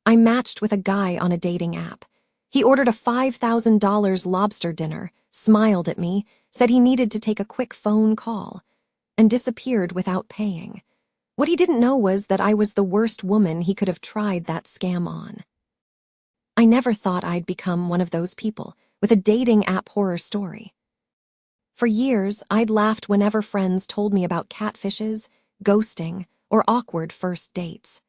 I matched with a guy on a dating app. He ordered a $5,000 lobster dinner, smiled at me, said he needed to take a quick phone call, and disappeared without paying. What he didn't know was that I was the worst woman he could have tried that scam on. I never thought I'd become one of those people with a dating app horror story. For years, I'd laughed whenever friends told me about catfishes, ghosting, or awkward first dates.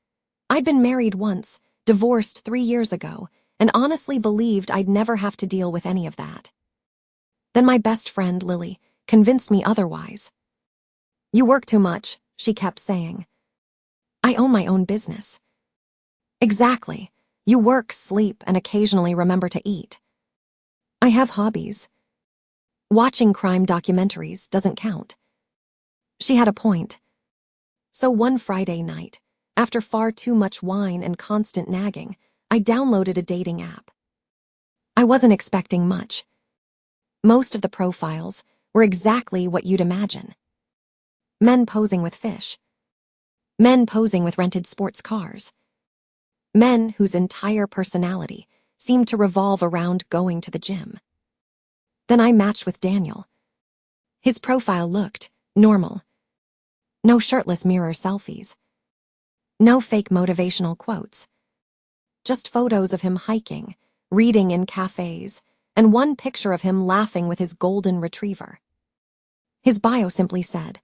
I'd been married once, divorced 3 years ago, and honestly believed I'd never have to deal with any of that. Then my best friend, Lily, convinced me otherwise. "You work too much," she kept saying. "I own my own business." "Exactly. You work, sleep, and occasionally remember to eat." "I have hobbies. Watching crime documentaries doesn't count." She had a point. So one Friday night, after far too much wine and constant nagging, I downloaded a dating app. I wasn't expecting much. Most of the profiles were exactly what you'd imagine. Men posing with fish. Men posing with rented sports cars. Men whose entire personality seemed to revolve around going to the gym. Then I matched with Daniel. His profile looked normal. No shirtless mirror selfies. No fake motivational quotes. Just photos of him hiking, reading in cafes, and one picture of him laughing with his golden retriever. His bio simply said,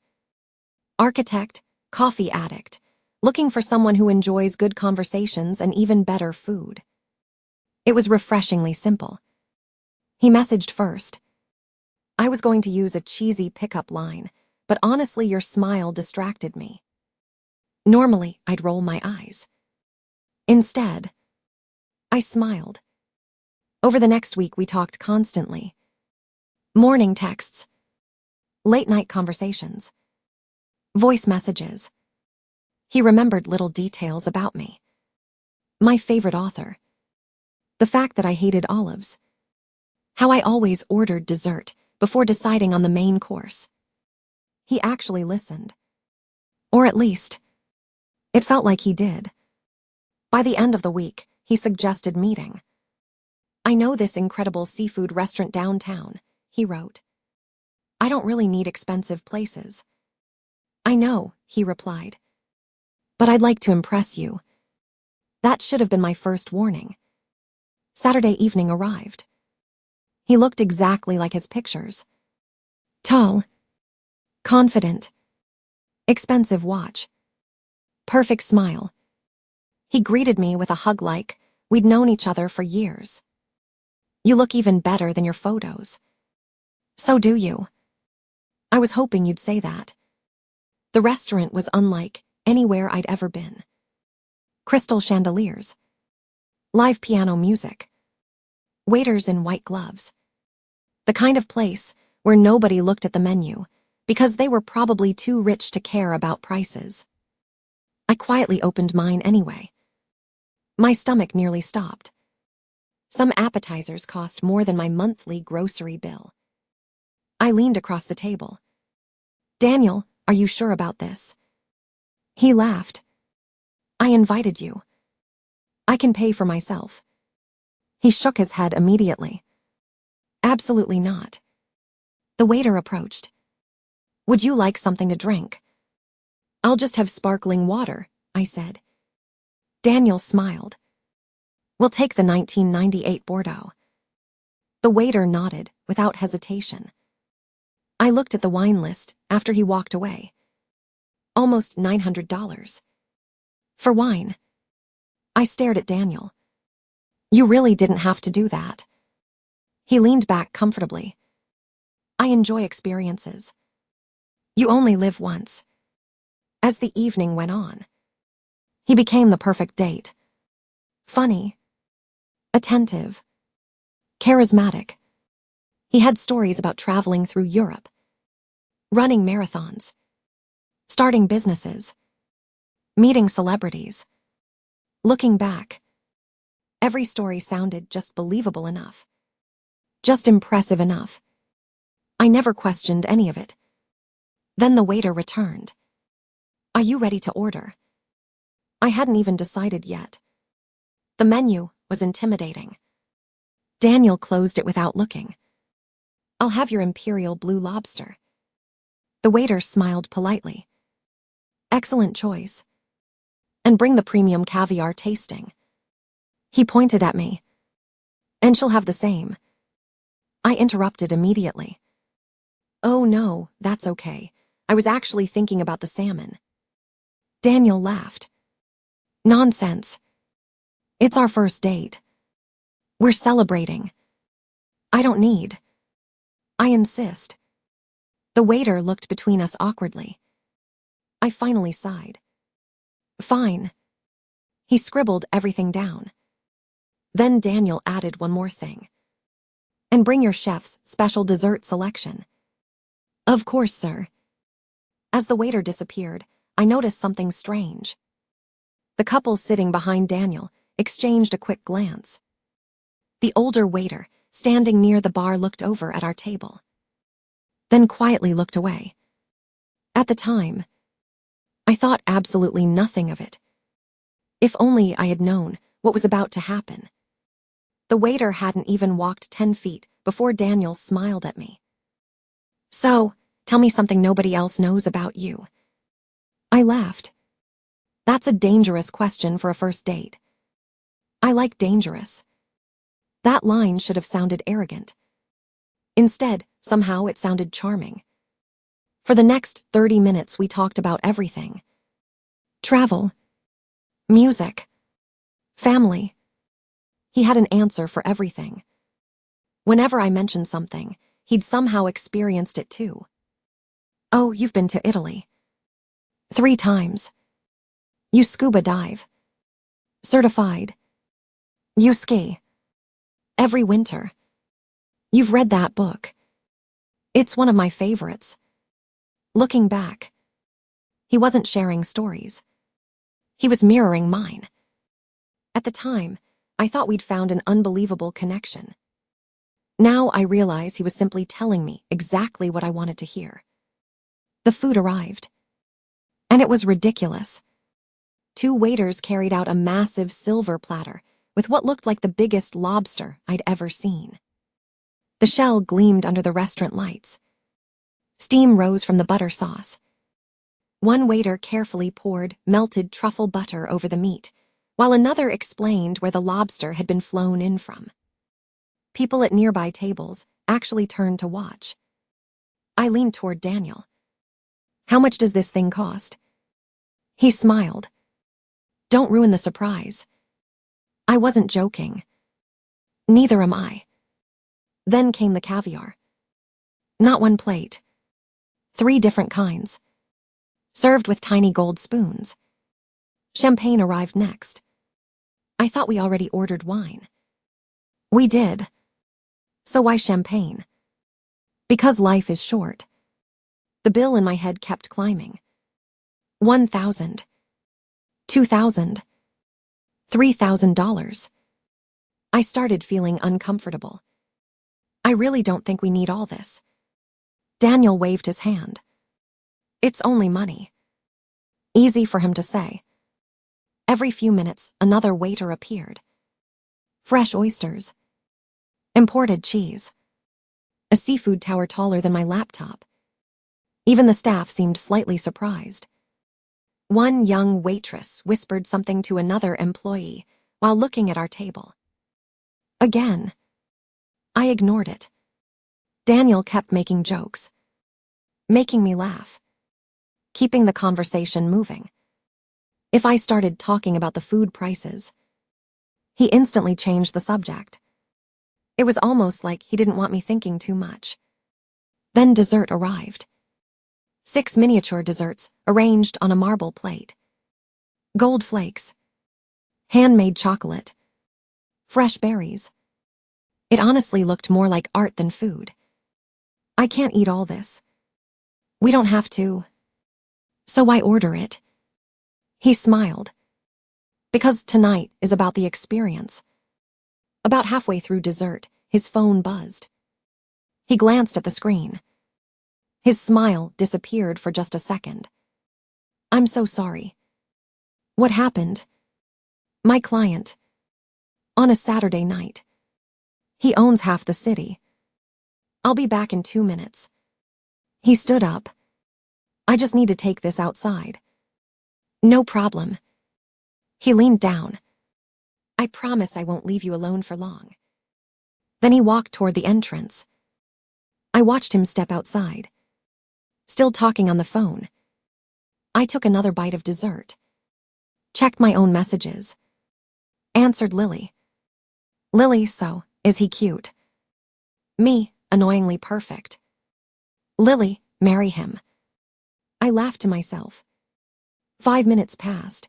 "Architect, coffee addict, looking for someone who enjoys good conversations and even better food." It was refreshingly simple. He messaged first. "I was going to use a cheesy pickup line, but honestly your smile distracted me." Normally, I'd roll my eyes. Instead, I smiled. Over the next week, we talked constantly. Morning texts, late-night conversations, voice messages. He remembered little details about me. My favorite author. The fact that I hated olives. How I always ordered dessert before deciding on the main course. He actually listened. Or at least, it felt like he did. By the end of the week, he suggested meeting. "I know this incredible seafood restaurant downtown," he wrote. "I don't really need expensive places." "I know," he replied. "But I'd like to impress you." That should have been my first warning. Saturday evening arrived. He looked exactly like his pictures. Tall, confident, expensive watch, perfect smile. He greeted me with a hug like we'd known each other for years. "You look even better than your photos." "So do you." I was hoping you'd say that. The restaurant was unlike anywhere I'd ever been. Crystal chandeliers, live piano music, waiters in white gloves. The kind of place where nobody looked at the menu because they were probably too rich to care about prices. I quietly opened mine anyway. My stomach nearly stopped. Some appetizers cost more than my monthly grocery bill. I leaned across the table. "Daniel, are you sure about this?" He laughed. "I invited you. I can pay for myself." He shook his head immediately. "Absolutely not." The waiter approached. "Would you like something to drink?" "I'll just have sparkling water," I said. Daniel smiled. "We'll take the 1998 Bordeaux." The waiter nodded without hesitation. I looked at the wine list after he walked away. Almost $900. For wine. I stared at Daniel. "You really didn't have to do that." He leaned back comfortably. "I enjoy experiences. You only live once." As the evening went on, he became the perfect date. Funny, attentive, charismatic. He had stories about traveling through Europe, running marathons, starting businesses, meeting celebrities. Looking back, every story sounded just believable enough, just impressive enough. I never questioned any of it. Then the waiter returned. "Are you ready to order?" I hadn't even decided yet. The menu was intimidating. Daniel closed it without looking. "I'll have your imperial blue lobster." The waiter smiled politely. "Excellent choice. And bring the premium caviar tasting." He pointed at me. "And she'll have the same." I interrupted immediately. "Oh no, that's okay. I was actually thinking about the salmon." Daniel laughed. "Nonsense. It's our first date. We're celebrating. I don't need." I insist. The waiter looked between us awkwardly. I finally sighed. "Fine." He scribbled everything down. Then Daniel added one more thing. "And bring your chef's special dessert selection." "Of course, sir." As the waiter disappeared, I noticed something strange. The couple sitting behind Daniel exchanged a quick glance. The older waiter, standing near the bar, looked over at our table, then quietly looked away. At the time, I thought absolutely nothing of it. If only I had known what was about to happen. The waiter hadn't even walked 10 feet before Daniel smiled at me. "So, tell me something nobody else knows about you." I laughed. "That's a dangerous question for a first date." I like dangerous. That line should have sounded arrogant. Instead, somehow it sounded charming. For the next 30 minutes, we talked about everything. Travel, music, family. He had an answer for everything. Whenever I mentioned something, he'd somehow experienced it too. "Oh, you've been to Italy." 3 times. "You scuba dive." "Certified." "You ski." "Every winter." "You've read that book." "It's one of my favorites." Looking back, he wasn't sharing stories. He was mirroring mine. At the time, I thought we'd found an unbelievable connection. Now I realize he was simply telling me exactly what I wanted to hear. The food arrived. And it was ridiculous. 2 waiters carried out a massive silver platter with what looked like the biggest lobster I'd ever seen. The shell gleamed under the restaurant lights. Steam rose from the butter sauce. One waiter carefully poured melted truffle butter over the meat, while another explained where the lobster had been flown in from. People at nearby tables actually turned to watch. I leaned toward Daniel. "How much does this thing cost?" He smiled. "Don't ruin the surprise." I wasn't joking. "Neither am I." Then came the caviar. Not one plate. 3 different kinds. Served with tiny gold spoons. Champagne arrived next. I thought we already ordered wine. We did. So why champagne? Because life is short. The bill in my head kept climbing. 1,000. 2,000. $3,000. I started feeling uncomfortable. "I really don't think we need all this." Daniel waved his hand. "It's only money." Easy for him to say. Every few minutes, another waiter appeared. Fresh oysters. Imported cheese. A seafood tower taller than my laptop. Even the staff seemed slightly surprised. One young waitress whispered something to another employee while looking at our table. Again, I ignored it. Daniel kept making jokes, making me laugh, keeping the conversation moving. If I started talking about the food prices, he instantly changed the subject. It was almost like he didn't want me thinking too much. Then dessert arrived. 6 miniature desserts arranged on a marble plate. Gold flakes. Handmade chocolate. Fresh berries. It honestly looked more like art than food. "I can't eat all this." "We don't have to. So why order it?" He smiled. "Because tonight is about the experience." About halfway through dessert, his phone buzzed. He glanced at the screen. His smile disappeared for just a second. "I'm so sorry." "What happened?" "My client." On a Saturday night. He owns half the city. I'll be back in 2 minutes. He stood up. I just need to take this outside. No problem. He leaned down. I promise I won't leave you alone for long. Then he walked toward the entrance. I watched him step outside. Still talking on the phone. I took another bite of dessert. Checked my own messages. Answered Lily. Lily, so, is he cute? Me, annoyingly perfect. Lily, marry him. I laughed to myself. 5 minutes passed.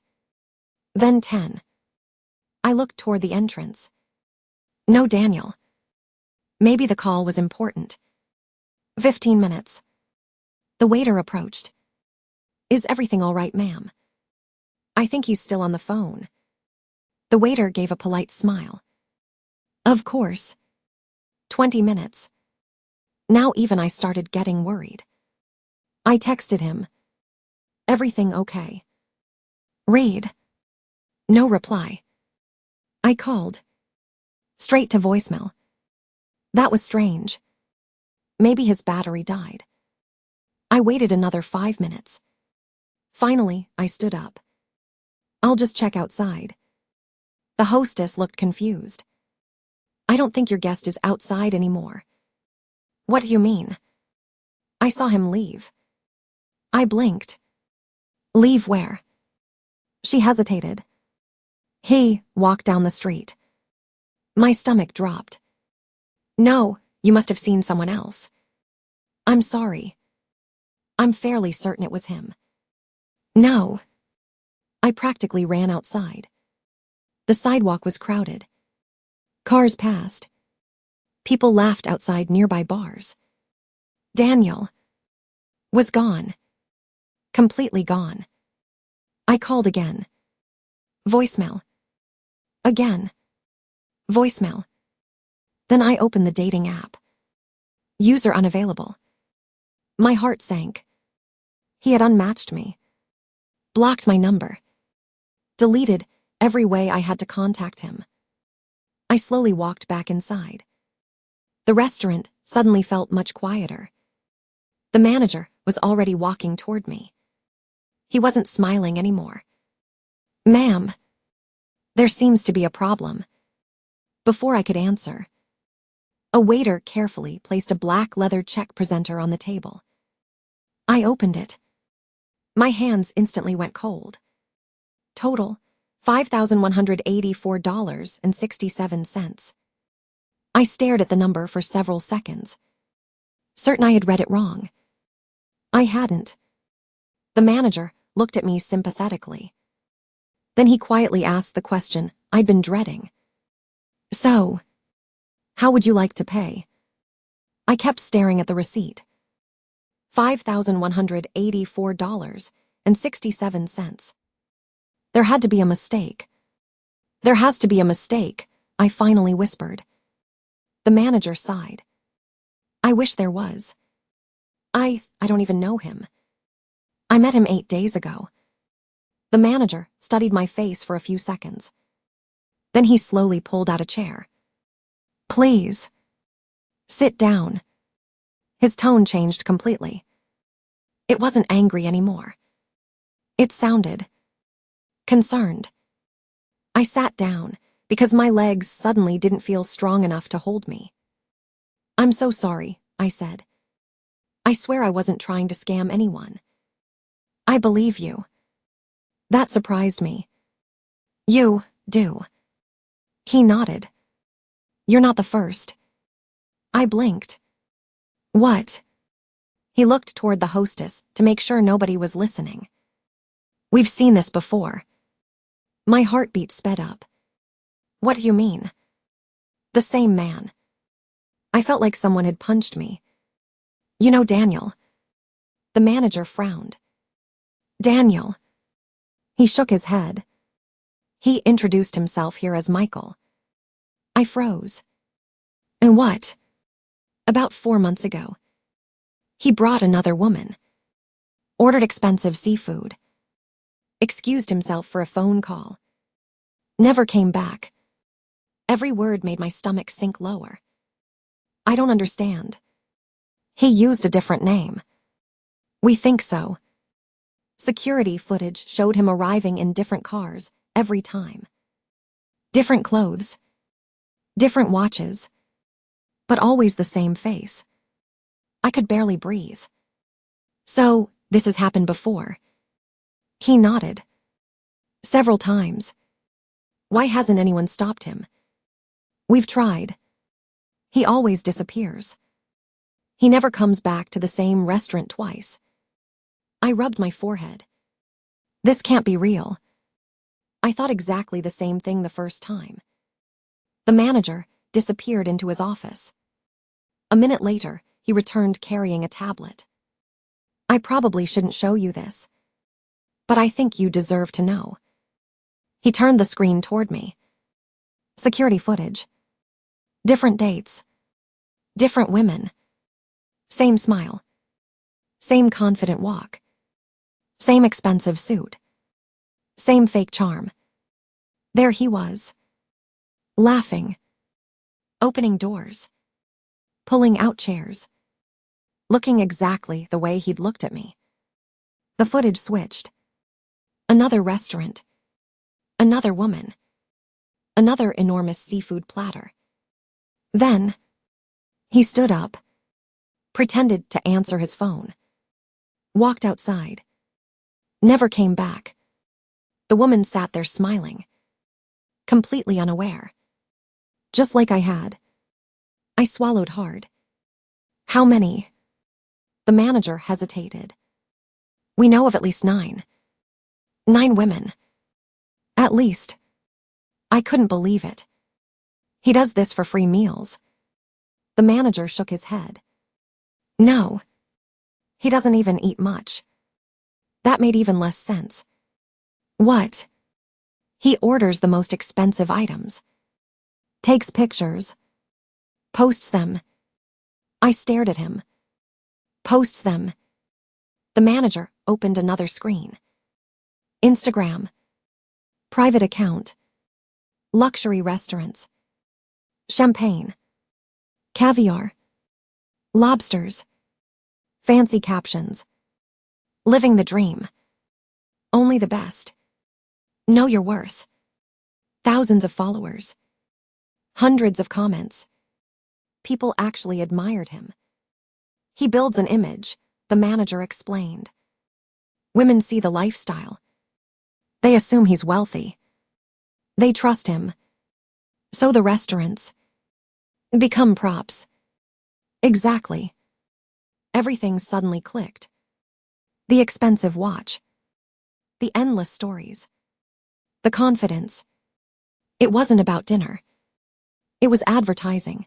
Then 10. I looked toward the entrance. No Daniel. Maybe the call was important. 15 minutes. The waiter approached. Is everything all right, ma'am? I think he's still on the phone. The waiter gave a polite smile. Of course. 20 minutes. Now even I started getting worried. I texted him. Everything okay? Read. No reply. I called. Straight to voicemail. That was strange. Maybe his battery died. I waited another 5 minutes. Finally, I stood up. I'll just check outside. The hostess looked confused. I don't think your guest is outside anymore. What do you mean? I saw him leave. I blinked. Leave where? She hesitated. He walked down the street. My stomach dropped. No, you must have seen someone else. I'm sorry. I'm fairly certain it was him. No. I practically ran outside. The sidewalk was crowded. Cars passed. People laughed outside nearby bars. Daniel was gone. Completely gone. I called again. Voicemail. Again. Voicemail. Then I opened the dating app. User unavailable. My heart sank. He had unmatched me. Blocked my number. Deleted every way I had to contact him. I slowly walked back inside. The restaurant suddenly felt much quieter. The manager was already walking toward me. He wasn't smiling anymore. Ma'am, there seems to be a problem. Before I could answer, a waiter carefully placed a black leather check presenter on the table. I opened it. My hands instantly went cold. Total, $5,184.67. I stared at the number for several seconds, certain I had read it wrong. I hadn't. The manager looked at me sympathetically. Then he quietly asked the question I'd been dreading. So, how would you like to pay? I kept staring at the receipt. $5,184.67. There had to be a mistake. There has to be a mistake, I finally whispered. The manager sighed. I wish there was. I don't even know him. I met him 8 days ago. The manager studied my face for a few seconds. Then he slowly pulled out a chair. Please. Sit down. His tone changed completely. It wasn't angry anymore. It sounded concerned. I sat down because my legs suddenly didn't feel strong enough to hold me. I'm so sorry, I said. I swear I wasn't trying to scam anyone. I believe you. That surprised me. You do. He nodded. You're not the first. I blinked. What? He looked toward the hostess to make sure nobody was listening. We've seen this before. My heartbeat sped up. What do you mean? The same man. I felt like someone had punched me. You know Daniel. The manager frowned. Daniel. He shook his head. He introduced himself here as Michael. I froze. And what? About 4 months ago. He brought another woman. Ordered expensive seafood. Excused himself for a phone call. Never came back. Every word made my stomach sink lower. I don't understand. He used a different name. We think so. Security footage showed him arriving in different cars every time. Different clothes. Different watches. But always the same face. I could barely breathe. So, this has happened before. He nodded. Several times. Why hasn't anyone stopped him? We've tried. He always disappears. He never comes back to the same restaurant twice. I rubbed my forehead. This can't be real. I thought exactly the same thing the first time. The manager disappeared into his office. A minute later, he returned carrying a tablet. I probably shouldn't show you this, but I think you deserve to know. He turned the screen toward me. Security footage. Different dates. Different women. Same smile. Same confident walk. Same expensive suit. Same fake charm. There he was. Laughing. Opening doors. Pulling out chairs. Looking exactly the way he'd looked at me. The footage switched. Another restaurant. Another woman. Another enormous seafood platter. Then, he stood up, pretended to answer his phone, walked outside, never came back. The woman sat there smiling, completely unaware. Just like I had. I swallowed hard. How many? The manager hesitated. We know of at least 9. 9 women. At least. I couldn't believe it. He does this for free meals. The manager shook his head. No. He doesn't even eat much. That made even less sense. What? He orders the most expensive items. Takes pictures. Posts them. I stared at him. Posts them. The manager opened another screen. Instagram. Private account. Luxury restaurants. Champagne. Caviar. Lobsters. Fancy captions. Living the dream. Only the best. Know your worth. Thousands of followers. Hundreds of comments. People actually admired him. He builds an image, the manager explained. Women see the lifestyle. They assume he's wealthy. They trust him. So the restaurants become props. Exactly. Everything suddenly clicked. The expensive watch. The endless stories. The confidence. It wasn't about dinner. It was advertising.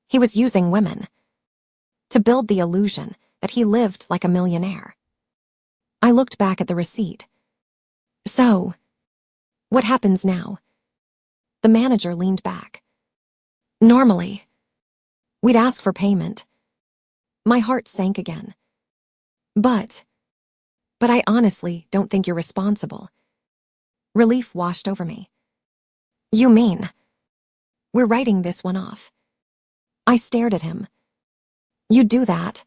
He was using women to build the illusion that he lived like a millionaire. I looked back at the receipt. So, what happens now? The manager leaned back. Normally, we'd ask for payment. My heart sank again. But I honestly don't think you're responsible. Relief washed over me. You mean? We're writing this one off. I stared at him. You do that?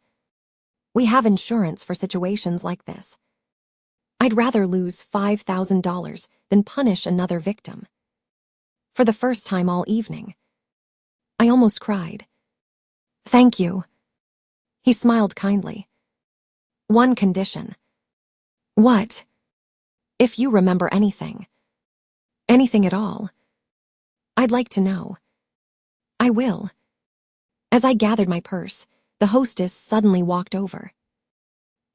We have insurance for situations like this. I'd rather lose $5,000 than punish another victim. For the first time all evening, I almost cried. Thank you. He smiled kindly. One condition. What? If you remember anything. Anything at all. I'd like to know. I will. As I gathered my purse, the hostess suddenly walked over.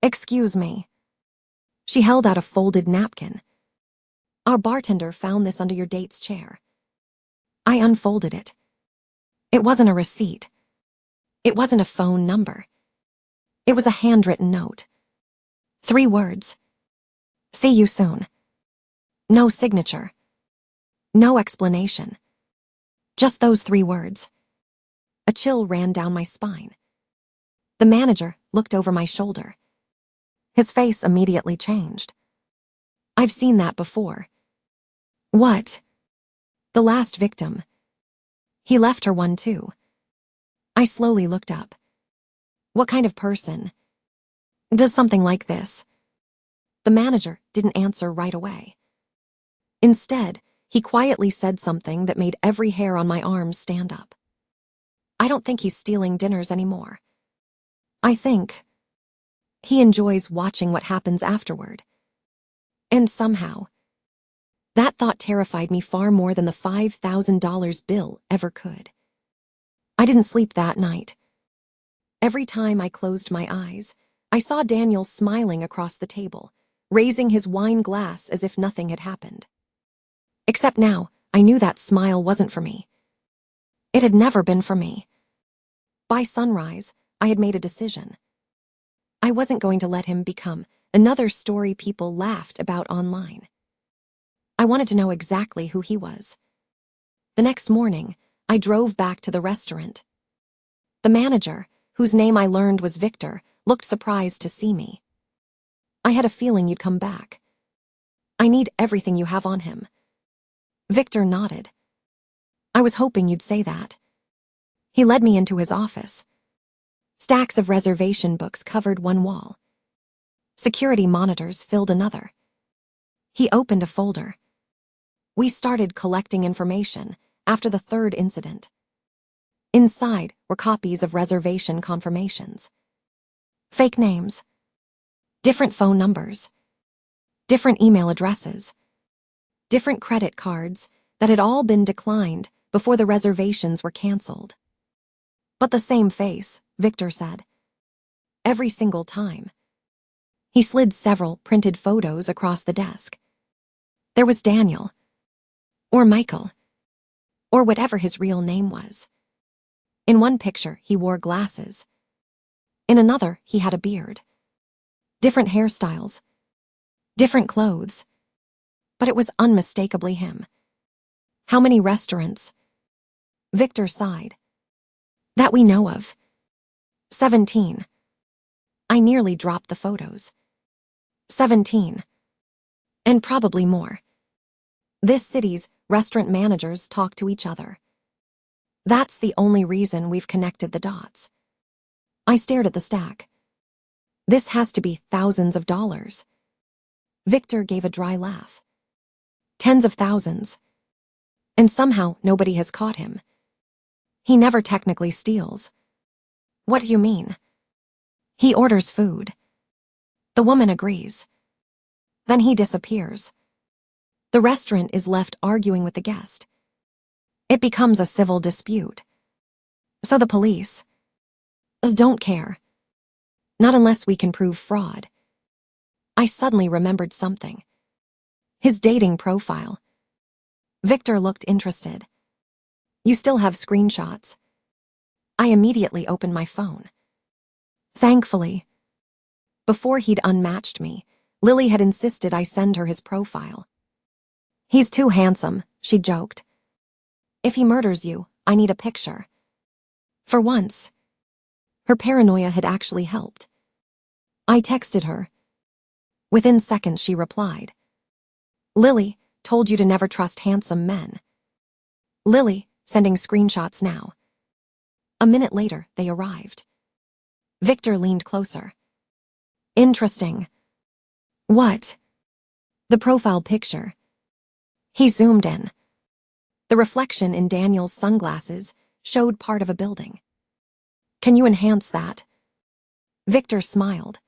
Excuse me. She held out a folded napkin. Our bartender found this under your date's chair. I unfolded it. It wasn't a receipt. It wasn't a phone number. It was a handwritten note. 3 words. See you soon. No signature. No explanation. Just those 3 words. A chill ran down my spine. The manager looked over my shoulder. His face immediately changed. I've seen that before. What? The last victim, He left her one too. I slowly looked up. What kind of person does something like this? The manager didn't answer right away. Instead, he quietly said something that made every hair on my arms stand up. I don't think he's stealing dinners anymore. I think he enjoys watching what happens afterward. And somehow, that thought terrified me far more than the $5,000 bill ever could. I didn't sleep that night. Every time I closed my eyes, I saw Daniel smiling across the table, raising his wine glass as if nothing had happened. Except now, I knew that smile wasn't for me. It had never been for me. By sunrise, I had made a decision. I wasn't going to let him become another story people laughed about online. I wanted to know exactly who he was. The next morning, I drove back to the restaurant. The manager, whose name I learned was Victor, looked surprised to see me. I had a feeling you'd come back. I need everything you have on him. Victor nodded. I was hoping you'd say that. He led me into his office. Stacks of reservation books covered one wall. Security monitors filled another. He opened a folder. We started collecting information after the third incident. Inside were copies of reservation confirmations. Fake names. Different phone numbers. Different email addresses. Different credit cards that had all been declined before the reservations were canceled. But the same face, Victor said. Every single time. He slid several printed photos across the desk. There was Daniel. Or Michael. Or whatever his real name was. In one picture, he wore glasses. In another, he had a beard. Different hairstyles. Different clothes. But it was unmistakably him. How many restaurants? Victor sighed. That we know of. 17. I nearly dropped the photos. 17. And probably more. This city's restaurant managers talk to each other. That's the only reason we've connected the dots. I stared at the stack. This has to be thousands of dollars. Victor gave a dry laugh. Tens of thousands. And somehow nobody has caught him. He never technically steals. What do you mean? He orders food. The woman agrees. Then he disappears. The restaurant is left arguing with the guest. It becomes a civil dispute. So the police don't care. Not unless we can prove fraud. I suddenly remembered something. His dating profile. Victor looked interested. You still have screenshots. I immediately opened my phone. Thankfully. Before he'd unmatched me, Lily had insisted I send her his profile. He's too handsome, she joked. If he murders you, I need a picture. For once, her paranoia had actually helped. I texted her. Within seconds, she replied. Lily told you to never trust handsome men. Lily sending screenshots now. A minute later, they arrived. Victor leaned closer. Interesting. What? The profile picture. He zoomed in. The reflection in Daniel's sunglasses showed part of a building. Can you enhance that? Victor smiled.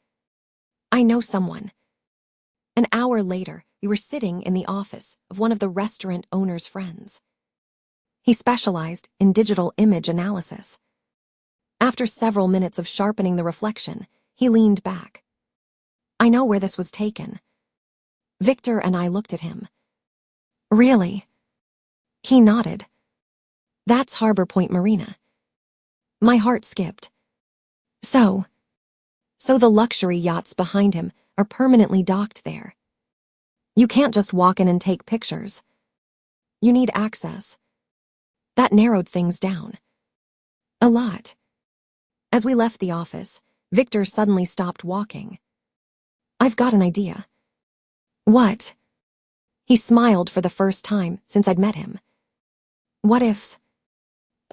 I know someone. An hour later, we were sitting in the office of one of the restaurant owner's friends. He specialized in digital image analysis. After several minutes of sharpening the reflection, he leaned back. I know where this was taken. Victor and I looked at him. Really? He nodded. That's Harbor Point Marina. My heart skipped. So the luxury yachts behind him are permanently docked there. You can't just walk in and take pictures. You need access. That narrowed things down. A lot. As we left the office, Victor suddenly stopped walking. I've got an idea. What? He smiled for the first time since I'd met him. What if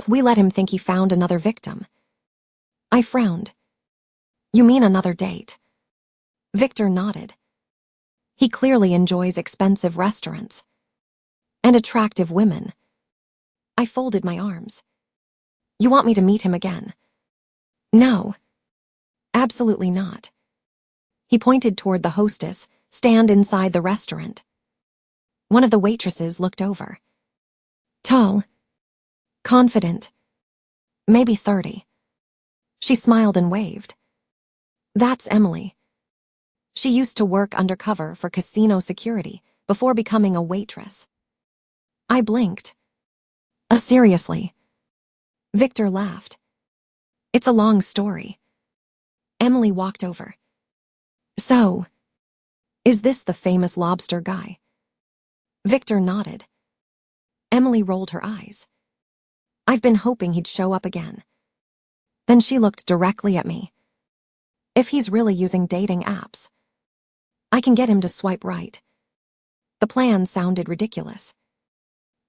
We let him think he found another victim. I frowned. You mean another date? Victor nodded. He clearly enjoys expensive restaurants. And attractive women. I folded my arms. You want me to meet him again? No. Absolutely not. He pointed toward the hostess, stand inside the restaurant. One of the waitresses looked over. Tall. Confident. Maybe 30. She smiled and waved. That's Emily. She used to work undercover for casino security before becoming a waitress. I blinked. Seriously? Victor laughed. It's a long story. Emily walked over. So, is this the famous Lobster guy? Victor nodded. Emily rolled her eyes. I've been hoping he'd show up again. Then she looked directly at me. If he's really using dating apps, I can get him to swipe right. The plan sounded ridiculous.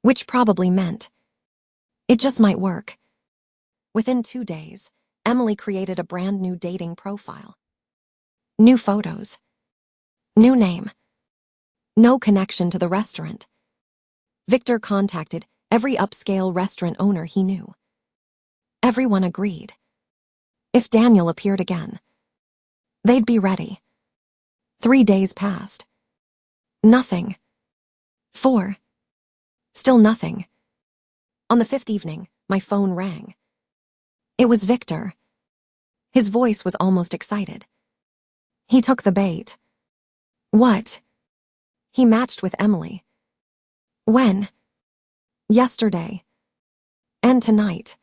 Which probably meant it just might work. Within 2 days, Emily created a brand new dating profile. New photos. New name. No connection to the restaurant. Victor contacted every upscale restaurant owner he knew. Everyone agreed. If Daniel appeared again, they'd be ready. 3 days passed. Nothing. 4. Still nothing. On the 5th evening, my phone rang. It was Victor. His voice was almost excited. He took the bait. What? He matched with Emily. When? Yesterday. And tonight.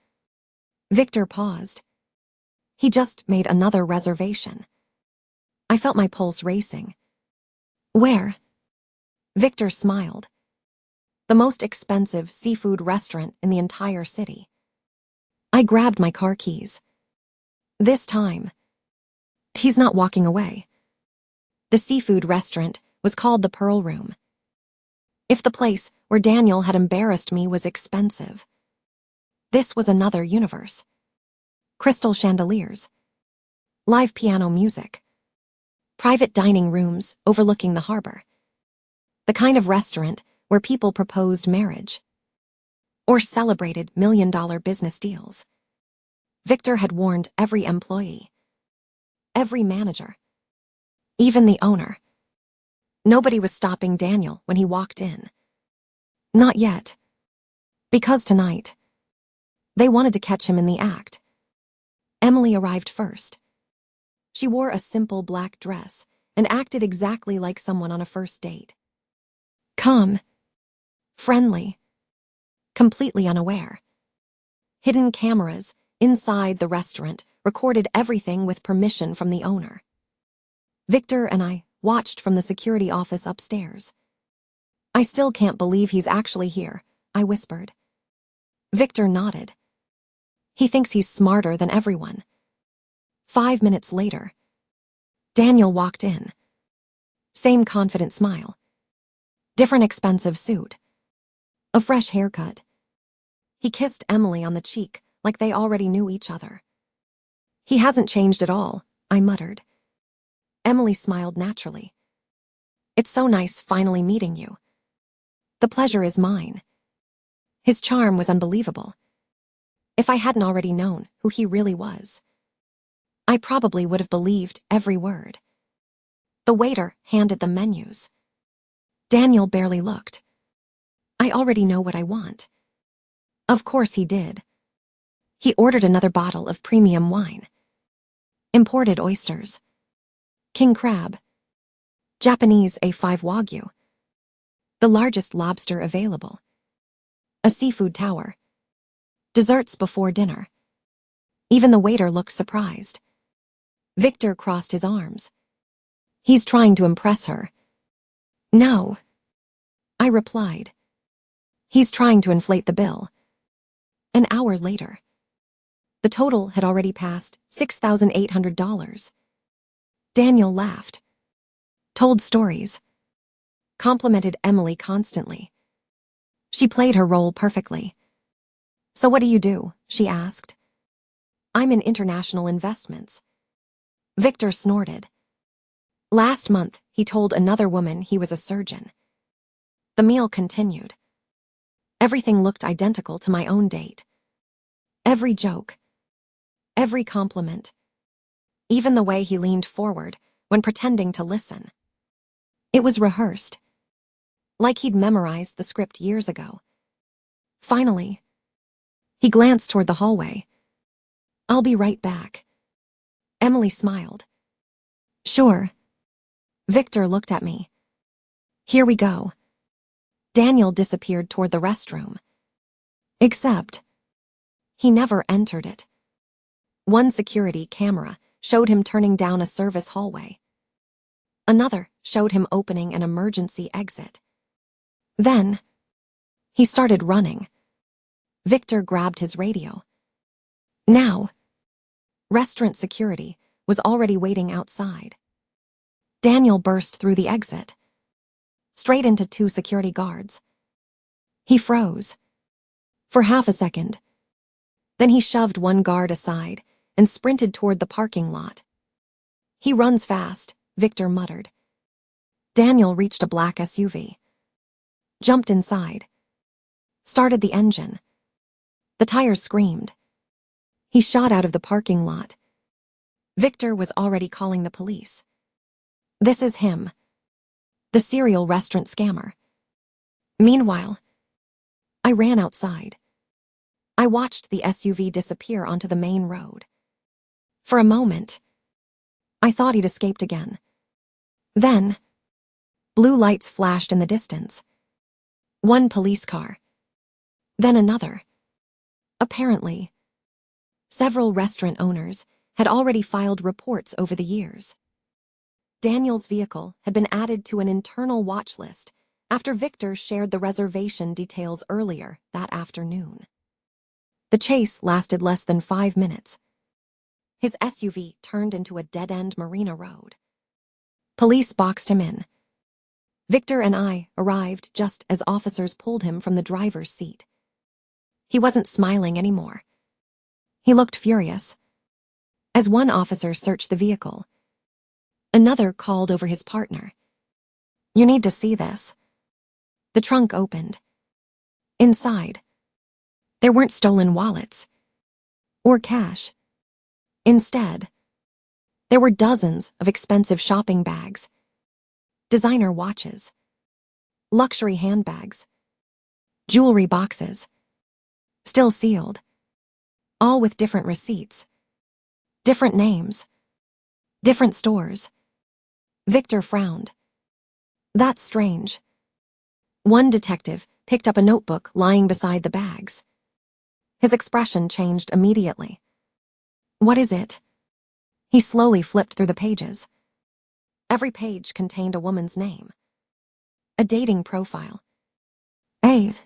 Victor paused. He just made another reservation. I felt my pulse racing. Where? Victor smiled. The most expensive seafood restaurant in the entire city. I grabbed my car keys. This time, he's not walking away. The seafood restaurant was called the Pearl Room. If the place where Daniel had embarrassed me was expensive, this was another universe. Crystal chandeliers. Live piano music. Private dining rooms overlooking the harbor. The kind of restaurant where people proposed marriage. Or celebrated million-dollar business deals. Victor had warned every employee. Every manager. Even the owner. Nobody was stopping Daniel when he walked in. Not yet. Because tonight, they wanted to catch him in the act. Emily arrived first. She wore a simple black dress and acted exactly like someone on a first date. Calm. Friendly. Completely unaware. Hidden cameras inside the restaurant recorded everything with permission from the owner. Victor and I watched from the security office upstairs. I still can't believe he's actually here, I whispered. Victor nodded. He thinks he's smarter than everyone. 5 minutes later, Daniel walked in. Same confident smile. Different expensive suit. A fresh haircut. He kissed Emily on the cheek like they already knew each other. He hasn't changed at all, I muttered. Emily smiled naturally. It's so nice finally meeting you. The pleasure is mine. His charm was unbelievable. If I hadn't already known who he really was, I probably would have believed every word. The waiter handed them menus. Daniel barely looked. I already know what I want. Of course he did. He ordered another bottle of premium wine. Imported oysters. King crab. Japanese A5 Wagyu. The largest lobster available. A seafood tower. Desserts before dinner. Even the waiter looked surprised. Victor crossed his arms. He's trying to impress her. No. I replied. He's trying to inflate the bill. An hour later, the total had already passed $6,800. Daniel laughed. Told stories. Complimented Emily constantly. She played her role perfectly. "So what do you do?" she asked. "I'm in international investments." Victor snorted. Last month, he told another woman he was a surgeon. The meal continued. Everything looked identical to my own date. Every joke, every compliment, even the way he leaned forward when pretending to listen. It was rehearsed, like he'd memorized the script years ago. Finally, he glanced toward the hallway. "I'll be right back." Emily smiled. "Sure." Victor looked at me. "Here we go." Daniel disappeared toward the restroom. Except, he never entered it. One security camera showed him turning down a service hallway. Another showed him opening an emergency exit. Then, he started running. Victor grabbed his radio. Now, restaurant security was already waiting outside. Daniel burst through the exit, straight into two security guards. He froze. For half a second. Then he shoved one guard aside and sprinted toward the parking lot. "He runs fast," Victor muttered. Daniel reached a black SUV, jumped inside, started the engine. The tires screamed. He shot out of the parking lot. Victor was already calling the police. This is him, the serial restaurant scammer. Meanwhile, I ran outside. I watched the SUV disappear onto the main road. For a moment, I thought he'd escaped again. Then, blue lights flashed in the distance. One police car. Then another. Apparently, several restaurant owners had already filed reports over the years. Daniel's vehicle had been added to an internal watch list after Victor shared the reservation details earlier that afternoon. The chase lasted less than 5 minutes. His SUV turned into a dead-end marina road. Police boxed him in. Victor and I arrived just as officers pulled him from the driver's seat. He wasn't smiling anymore. He looked furious. As one officer searched the vehicle, another called over his partner. "You need to see this." The trunk opened. Inside, there weren't stolen wallets or cash. Instead, there were dozens of expensive shopping bags, designer watches, luxury handbags, jewelry boxes, still sealed, all with different receipts, different names, different stores. Victor frowned. "That's strange." One detective picked up a notebook lying beside the bags. His expression changed immediately. "What is it?" He slowly flipped through the pages. Every page contained a woman's name. A dating profile. Age.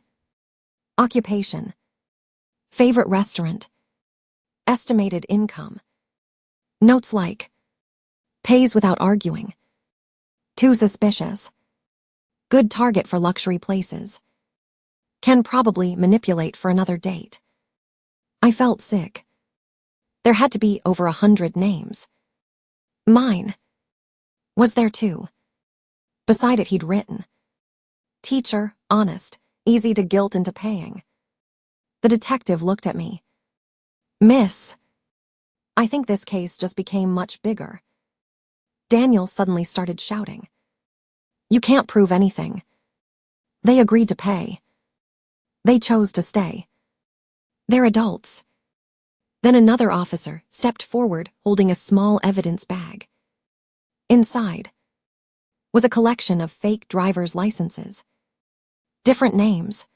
Occupation. Favorite restaurant. Estimated income. Notes like, "Pays without arguing." "Too suspicious." "Good target for luxury places." "Can probably manipulate for another date." I felt sick. There had to be over 100 names. Mine was there too. Beside it he'd written, "Teacher, honest, easy to guilt into paying." The detective looked at me. "Miss, I think this case just became much bigger." Daniel suddenly started shouting. "You can't prove anything. They agreed to pay. They chose to stay. They're adults." Then another officer stepped forward holding a small evidence bag. Inside was a collection of fake driver's licenses. Different names,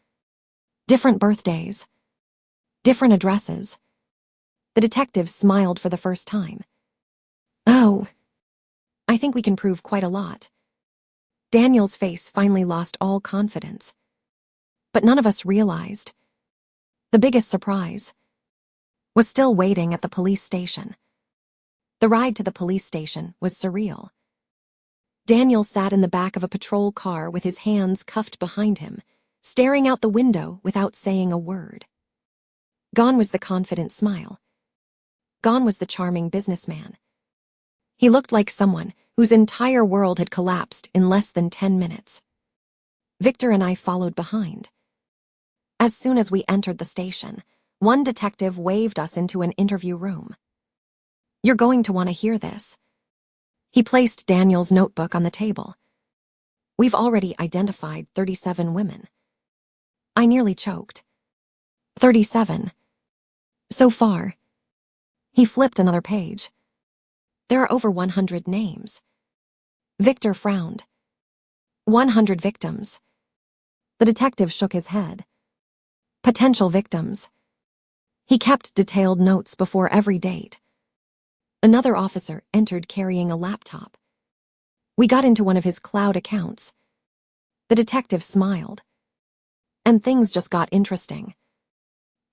different birthdays, different addresses. The detective smiled for the first time. "Oh, I think we can prove quite a lot." Daniel's face finally lost all confidence. But none of us realized. The biggest surprise was still waiting at the police station. The ride to the police station was surreal. Daniel sat in the back of a patrol car with his hands cuffed behind him, staring out the window without saying a word. Gone was the confident smile. Gone was the charming businessman. He looked like someone whose entire world had collapsed in less than 10 minutes. Victor and I followed behind. As soon as we entered the station, one detective waved us into an interview room. "You're going to want to hear this." He placed Daniel's notebook on the table. "We've already identified 37 women." I nearly choked. 37. So far. He flipped another page. "There are over 100 names." Victor frowned. 100 victims. The detective shook his head. Potential victims. He kept detailed notes before every date. Another officer entered carrying a laptop. We got into one of his cloud accounts. The detective smiled. And things just got interesting.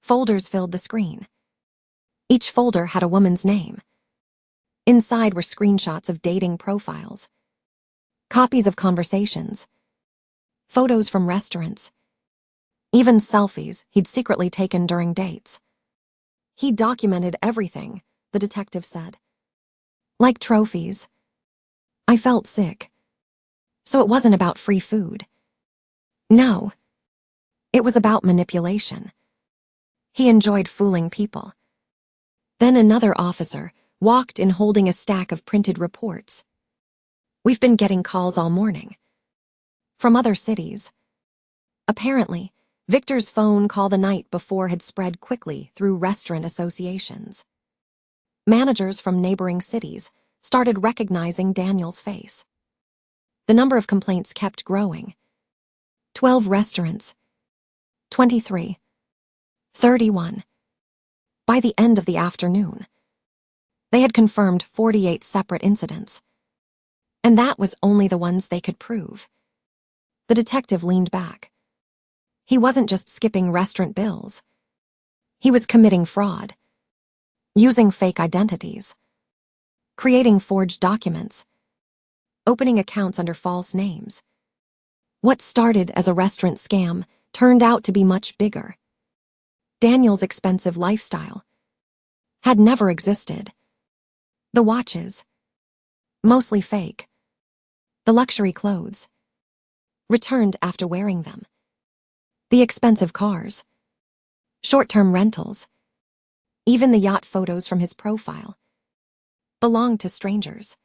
Folders filled the screen. Each folder had a woman's name. Inside were screenshots of dating profiles, copies of conversations, photos from restaurants, even selfies he'd secretly taken during dates. He documented everything, the detective said. Like trophies. I felt sick. So it wasn't about free food. No. It was about manipulation. He enjoyed fooling people. Then another officer walked in holding a stack of printed reports. "We've been getting calls all morning. From other cities." Apparently, Victor's phone call the night before had spread quickly through restaurant associations. Managers from neighboring cities started recognizing Daniel's face. The number of complaints kept growing. 12 restaurants. 23. 31. By the end of the afternoon, they had confirmed 48 separate incidents. And that was only the ones they could prove. The detective leaned back. He wasn't just skipping restaurant bills. He was committing fraud, using fake identities, creating forged documents, opening accounts under false names. What started as a restaurant scam turned out to be much bigger. Daniel's expensive lifestyle had never existed. The watches, mostly fake. The luxury clothes, returned after wearing them. The expensive cars, short-term rentals, even the yacht photos from his profile, belonged to strangers.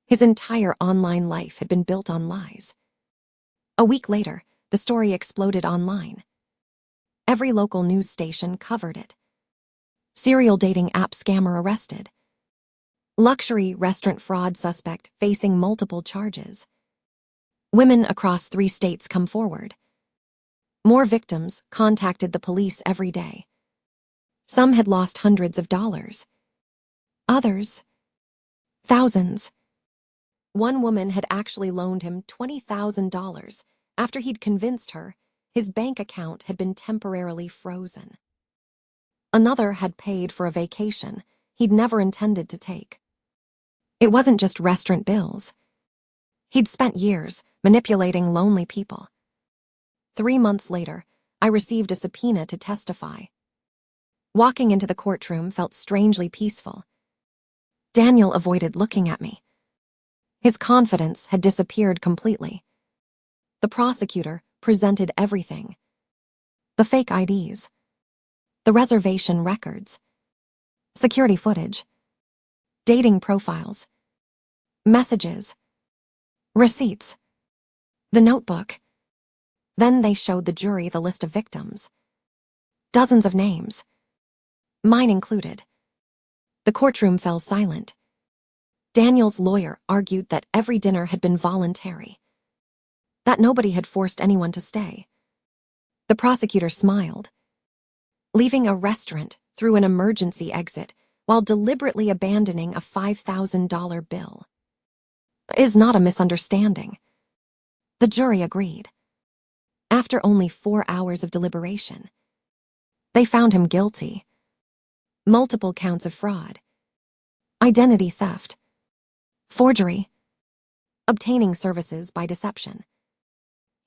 His entire online life had been built on lies. A week later, the story exploded online. Every local news station covered it. Serial dating app scammer arrested. Luxury restaurant fraud suspect facing multiple charges. Women across 3 states come forward. More victims contacted the police every day. Some had lost hundreds of dollars. Others, thousands. One woman had actually loaned him $20,000 after he'd convinced her his bank account had been temporarily frozen. Another had paid for a vacation he'd never intended to take. It wasn't just restaurant bills. He'd spent years manipulating lonely people. 3 months later, I received a subpoena to testify. Walking into the courtroom felt strangely peaceful. Daniel avoided looking at me. His confidence had disappeared completely. The prosecutor presented everything. The fake IDs, the reservation records, security footage, dating profiles, messages, receipts, the notebook. Then they showed the jury the list of victims. Dozens of names, mine included. The courtroom fell silent. Daniel's lawyer argued that every dinner had been voluntary, that nobody had forced anyone to stay. The prosecutor smiled. Leaving a restaurant through an emergency exit while deliberately abandoning a $5,000 bill is not a misunderstanding. The jury agreed. After only 4 hours of deliberation, they found him guilty. Multiple counts of fraud, identity theft, forgery, obtaining services by deception.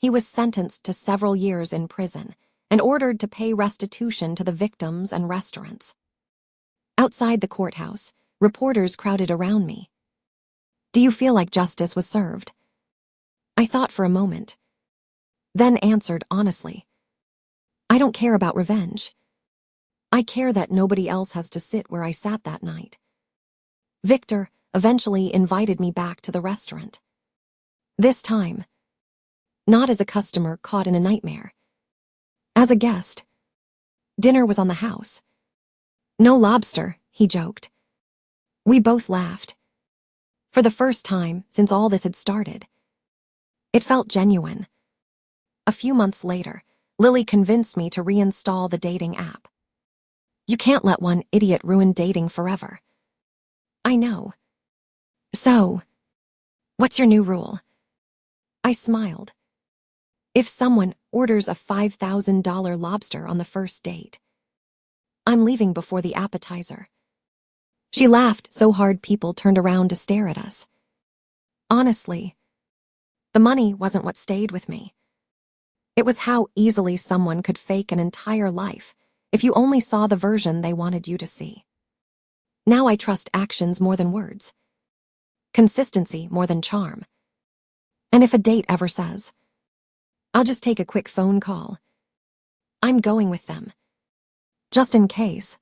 He was sentenced to several years in prison and ordered to pay restitution to the victims and restaurants. Outside the courthouse, reporters crowded around me. "Do you feel like justice was served?" I thought for a moment, then answered honestly, "I don't care about revenge. I care that nobody else has to sit where I sat that night." Victor eventually invited me back to the restaurant. This time, not as a customer caught in a nightmare. As a guest. Dinner was on the house. "No lobster," he joked. We both laughed. For the first time since all this had started. It felt genuine. A few months later, Lily convinced me to reinstall the dating app. You can't let one idiot ruin dating forever. I know. So, what's your new rule? I smiled. If someone orders a $5,000 lobster on the first date, I'm leaving before the appetizer. She laughed so hard people turned around to stare at us. Honestly, the money wasn't what stayed with me. It was how easily someone could fake an entire life if you only saw the version they wanted you to see. Now I trust actions more than words. Consistency more than charm. And if a date ever says, "I'll just take a quick phone call," I'm going with them. Just in case.